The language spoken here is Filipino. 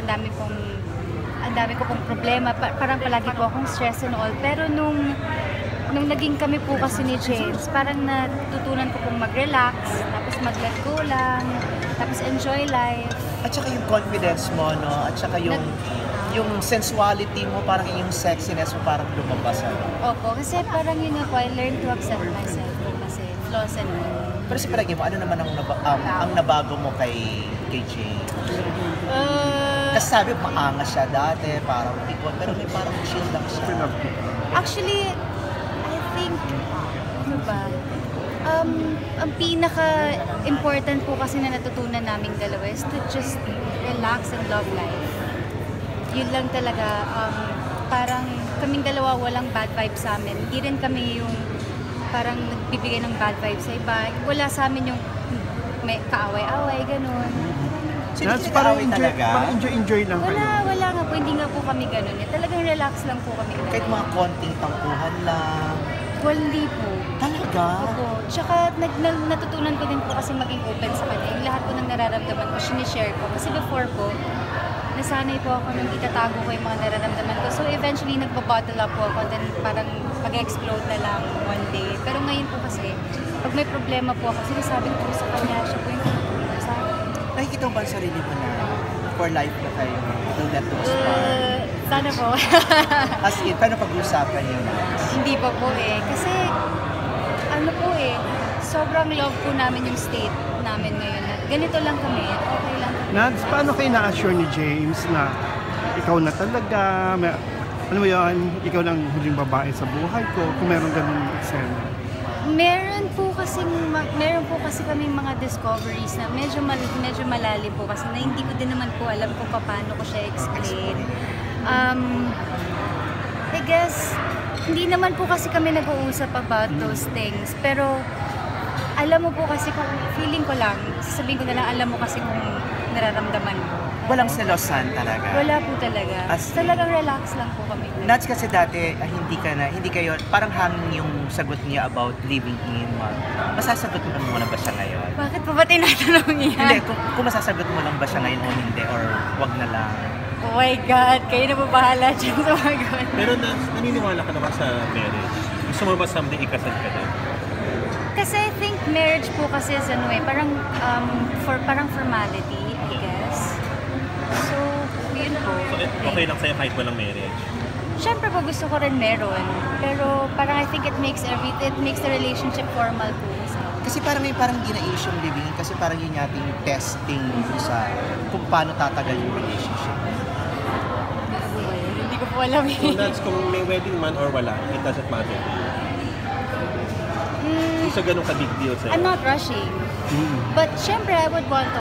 ang dami ko pong problema, parang palagi po akong stress and all. Pero nung naging kami po kasi ni James, parang natutunan ko pong mag-relax, tapos mag-let go lang, tapos enjoy life. At saka yung confidence mo, no? At saka yung sensuality mo, parang yung sexiness mo parang lumabas. Opo, kasi parang yun ako, I learned to accept myself po kasi flaws and all. Pero sa palagi mo, ano naman ang nabago mo kay James? Kasi sabi, maangas siya dati, parang tikot, pero may parang chill lang siya. Actually, I think, ano ba? Ang pinaka-important po kasi na natutunan naming dalawa is to just relax and love life. Yun lang talaga, parang kaming dalawa walang bad vibes sa amin. Hindi rin kami yung parang nagbibigay ng bad vibes sa iba. Wala sa amin yung may kaaway-away, ganun. That's parang enjoy lang kayo. Wala nga po, hindi nga po kami ganun. Talagang relax lang po kami. Kahit mga konting tampuhan lang. Hindi po. Talaga? Opo. Tsaka natutunan ko din po kasi maging open sa kanya. Yung lahat po ng nararamdaman ko, sinishare ko. Kasi before po, nasanay po ako nung itatago ko yung mga nararamdaman ko. So eventually, nagpa-bottle up po ako. Then parang mag-explode na lang one day. Pero ngayon po kasi, pag may problema po ako, sinasabi ko po sa kanya, siya po yung tutulong sa akin. Nakikita mo ba ang sarili mo na for life na kayo? Will that to aspire? Sana po. As in, paano pag-uusapan yun? Hindi pa po eh. Kasi, ano po eh, sobrang love po namin yung state namin ngayon. Ganito lang kami, okay lang kami. Nads, paano kayo na-assure ni James na ikaw na talaga, ano mo yun, ikaw lang huling babae sa buhay ko, kung meron ganun eksena? Meron po kasi kaming mga discoveries na medyo malalim po kasi na hindi ko din naman po alam kung paano ko siya explain. I guess, hindi naman po kasi kami nag-uusap about those things. Pero, alam mo po kasi kung feeling ko lang, sasabihin ko na lang, alam mo kasi kung nararamdaman ko. Walang selosan talaga? Wala po talaga. Talagang relax lang po kami. Nats, kasi dati, hindi kayo, parang hangin yung sagot niya about living in. Masasagot mo lang ba siya ngayon? Bakit pa ba tinatanong yan? Hindi, kung masasagot mo lang ba siya ngayon o hindi, or wag na lang. Oh my God, kayo na po bahala dyan sa mga ganun. Pero naniniwala ka naman sa marriage? Gusto mo ba someday ikasal ka din? Kasi I think marriage po kasi is ano eh, parang formality, I guess. So, yun po. So, okay lang sa'yo kahit walang marriage? Siyempre po gusto ko rin meron. Pero parang I think it makes the relationship formal po. Kasi parang hindi na issue yung living in, kasi parang yun yating testing sa kung paano tatagal yung relationship. Hindi ko po alam eh. So that's kung may wedding man or wala, it doesn't matter to you? Hindi siya ganun ka-big deal sa'yo? I'm not rushing. But syempre I would want to